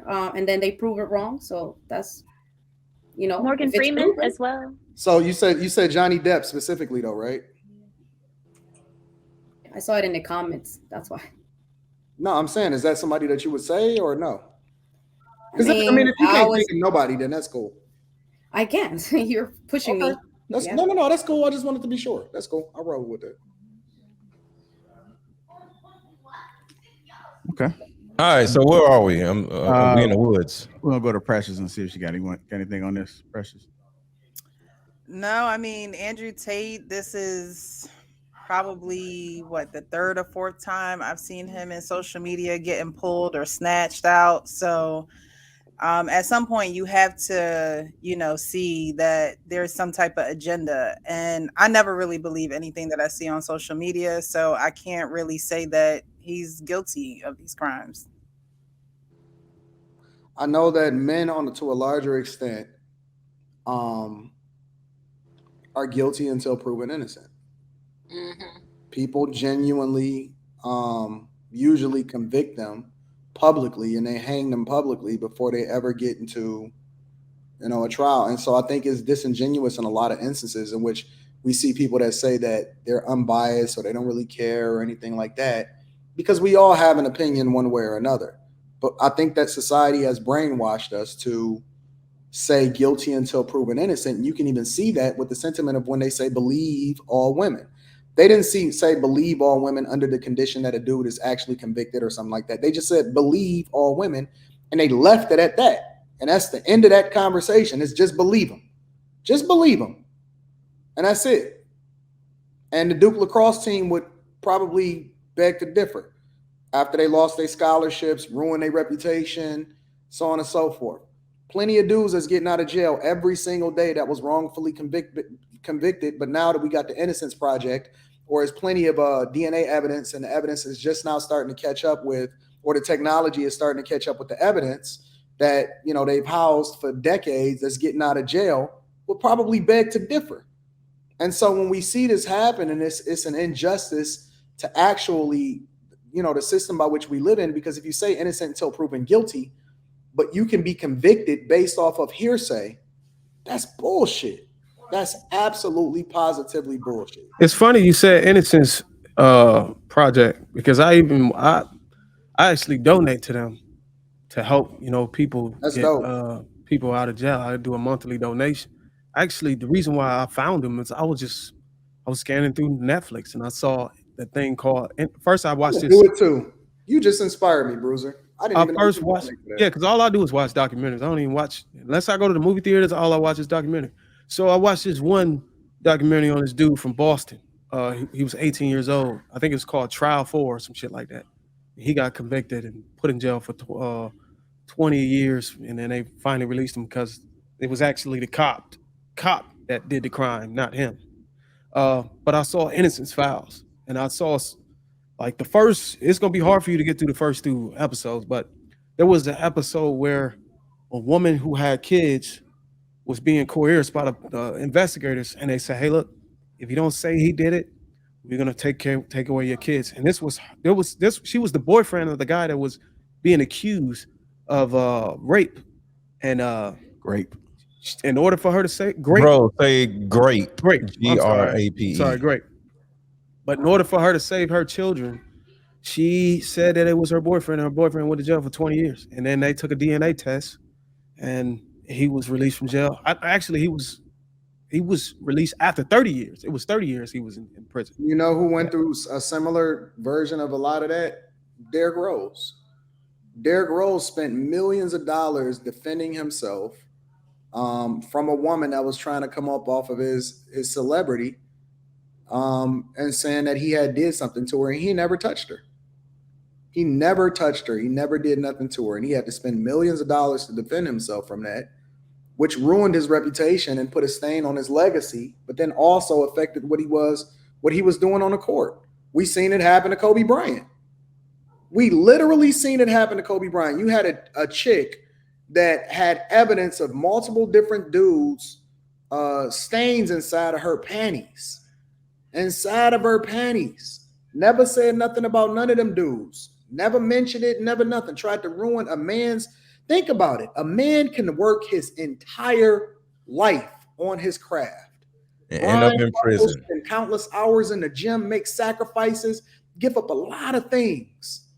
and then they prove it wrong. So that's, Morgan if it's Freeman proven. as well. So you said Johnny Depp specifically though, right? I saw it in the comments. That's why. No, I'm saying, is that somebody that you would say or no? I Because mean, if you can't think of nobody, then that's cool. I can't. You're pushing Okay. me. That's Yeah. no, that's cool. I just wanted to be sure. That's cool. I'll roll with it. Okay. All right, so where are we? We in the woods. We're gonna go to Precious and see if she got anything on this. Precious. No, I mean, Andrew Tate, this is probably what, the third or fourth time I've seen him in social media getting pulled or snatched out. So at some point you have to, see that there's some type of agenda. And I never really believe anything that I see on social media. So I can't really say that he's guilty of these crimes. I know that men, to a larger extent, are guilty until proven innocent. People genuinely, usually convict them publicly, and they hang them publicly before they ever get into, a trial. And so I think it's disingenuous in a lot of instances in which we see people that say that they're unbiased or they don't really care or anything like that, because we all have an opinion one way or another. But I think that society has brainwashed us to say guilty until proven innocent. And you can even see that with the sentiment of when they say believe all women. They didn't say believe all women under the condition that a dude is actually convicted or something like that. They just said believe all women, and they left it at that. And that's the end of that conversation. It's just believe them. Just believe them. And that's it. And the Duke lacrosse team would probably beg to differ after they lost their scholarships, ruined their reputation, so on and so forth. Plenty of dudes that's getting out of jail every single day that was wrongfully convicted, but now that we got the Innocence Project, or there's plenty of DNA evidence, and the evidence is just now starting to catch up with, or the technology is starting to catch up with the evidence that they've housed for decades that's getting out of jail, will probably beg to differ. And so when we see this happen, and it's an injustice to actually, the system by which we live in, because if you say innocent until proven guilty, but you can be convicted based off of hearsay, that's bullshit. That's absolutely positively bullshit. It's funny you said Innocence Project, because I actually donate to them to help people That's get dope. people out of jail. I do a monthly donation. Actually, the reason why I found them is I was scanning through Netflix and I saw the thing called. First, I watched this. Do it too. You just inspired me, Bruiser. I didn't even first watch. Yeah, because all I do is watch documentaries. I don't even watch unless I go to the movie theaters. All I watch is documentary. So I watched this one documentary on this dude from Boston. He was 18 years old. I think it was called Trial 4 or some shit like that. He got convicted and put in jail for 20 years, and then they finally released him because it was actually the cop that did the crime, not him. But I saw Innocence Files, and I saw like the first. It's gonna be hard for you to get through the first 2 episodes, but there was an episode where a woman who had kids was being coerced by the investigators, and they said, "Hey, look, if you don't say he did it, we're gonna take away your kids." And she was the boyfriend of the guy that was being accused of rape, and Grape. in order for her to say grape, Bro, say grape. grape, I'm sorry. GRAPE. Sorry, grape. But in order for her to save her children, she said that it was her boyfriend, and her boyfriend went to jail for 20 years. And then they took a DNA test, and he was released from jail. He was released after 30 years. It was 30 years he was in prison. You know who went through a similar version of a lot of that? Derrick Rose. Derrick Rose spent millions of dollars defending himself from a woman that was trying to come up off of his celebrity, and saying that he had did something to her, and he never touched her. He never touched her. He never did nothing to her, and he had to spend millions of dollars to defend himself from that, which ruined his reputation and put a stain on his legacy, but then also affected what he was doing on the court. We seen it happen to Kobe Bryant. We literally seen it happen to Kobe Bryant. You had a chick that had evidence of multiple different dudes, stains inside of her panties. Inside of her panties. Never said nothing about none of them dudes. Never mentioned it, never nothing. Tried to ruin a man's Think about it. A man can work his entire life on his craft, And end up in prison. spend countless hours in the gym, make sacrifices, give up a lot of things.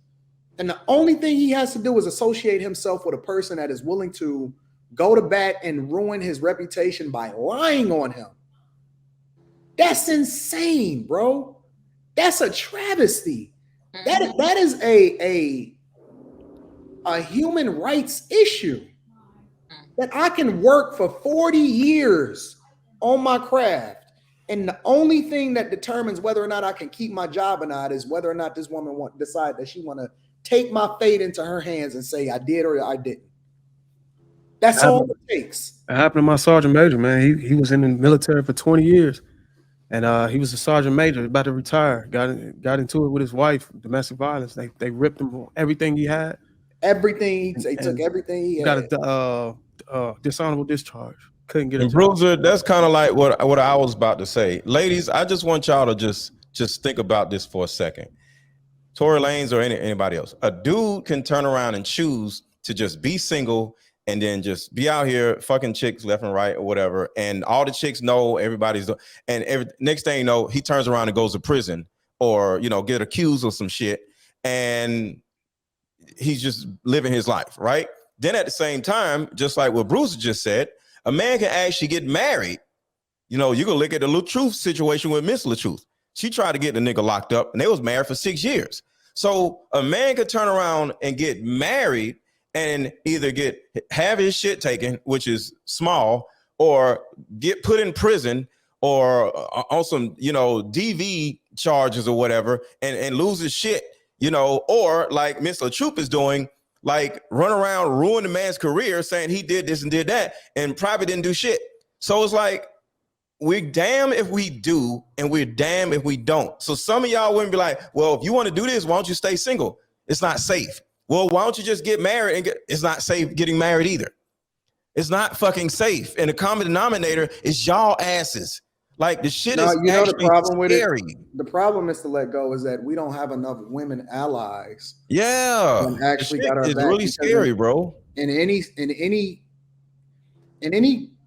And the only thing he has to do is associate himself with a person that is willing to go to bat and ruin his reputation by lying on him. That's insane, bro. That's a travesty. That is a human rights issue. That I can work for 40 years on my craft, and the only thing that determines whether or not I can keep my job or not is whether or not this woman decide that she want to take my fate into her hands and say I did or I didn't. That's all it takes. It happened to my sergeant major, man. He was in the military for 20 years, and he was a sergeant major about to retire. Got into it with his wife, domestic violence. They ripped him on everything he had. Everything they took everything he had. Got a dishonorable discharge. Couldn't get a And job. Bruiser, that's kind of like what I was about to say. Ladies, I just want y'all to just think about this for a second. Tory Lanez or anybody else. A dude can turn around and choose to just be single and then just be out here fucking chicks left and right or whatever. And all the chicks know everybody's, and next thing you know, he turns around and goes to prison or, get accused of some shit. And he's just living his life, right? Then at the same time, just like what Bruce just said, a man can actually get married. You can look at the LaTruth situation with Miss LaTruth. She tried to get the nigga locked up and they was married for 6 years. So a man could turn around and get married and either have his shit taken, which is small, or get put in prison or on some, DV charges or whatever and lose his shit, or like Miss LaTruth is doing, like run around, ruin the man's career saying he did this and did that and probably didn't do shit. So it's like, we're damn if we do and we're damn if we don't. So some of y'all wouldn't be like, well, if you want to do this, why don't you stay single? It's not safe. Well, why don't you just get married and it's not safe getting married either. It's not fucking safe. And the common denominator is y'all asses. Like the shit is the problem scary. with it. The problem is to let go is that we don't have enough women allies. Yeah, and actually got our it's back. really scary, bro. In any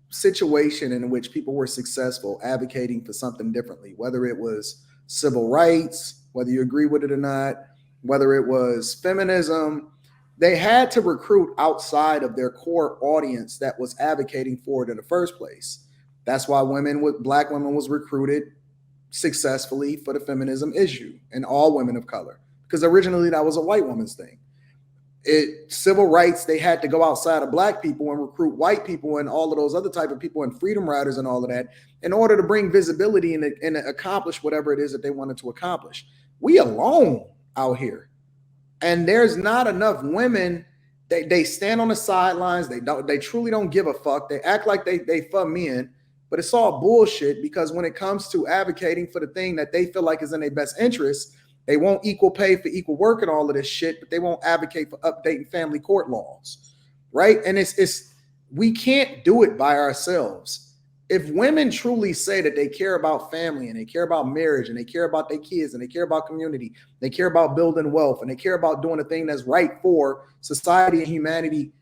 situation in which people were successful advocating for something differently, whether it was civil rights, whether you agree with it or not, whether it was feminism, they had to recruit outside of their core audience that was advocating for it in the first place. That's why black women was recruited successfully for the feminism issue, and all women of color, because originally that was a white woman's thing. Civil rights, they had to go outside of black people and recruit white people and all of those other type of people and freedom riders and all of that in order to bring visibility and accomplish whatever it is that they wanted to accomplish. We alone out here, and there's not enough women. They stand on the sidelines. They truly don't give a fuck. They act like they for men, but it's all bullshit, because when it comes to advocating for the thing that they feel like is in their best interest, they won't equal pay for equal work and all of this shit, but they won't advocate for updating family court laws, right? And we can't do it by ourselves. If women truly say that they care about family and they care about marriage and they care about their kids and they care about community, they care about building wealth and they care about doing the thing that's right for society and humanity,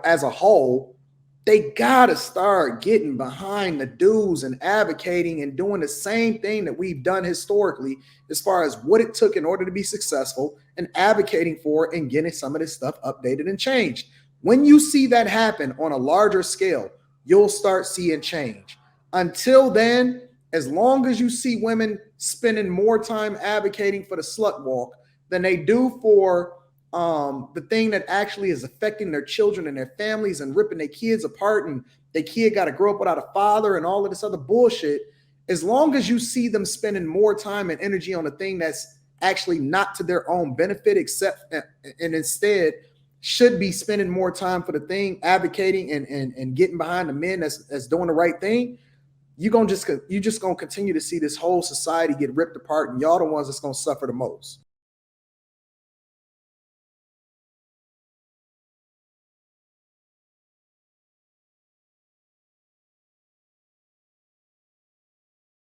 as a whole, they gotta start getting behind the dudes and advocating and doing the same thing that we've done historically as far as what it took in order to be successful, and advocating for it and getting some of this stuff updated and changed. When you see that happen on a larger scale, you'll start seeing change. Until then, as long as you see women spending more time advocating for the slut walk than they do for the thing that actually is affecting their children and their families and ripping their kids apart, and their kid got to grow up without a father and all of this other bullshit, as long as you see them spending more time and energy on the thing that's actually not to their own benefit, and instead should be spending more time for the thing, advocating and getting behind the men that's doing the right thing, you just gonna continue to see this whole society get ripped apart, and y'all the ones that's gonna suffer the most.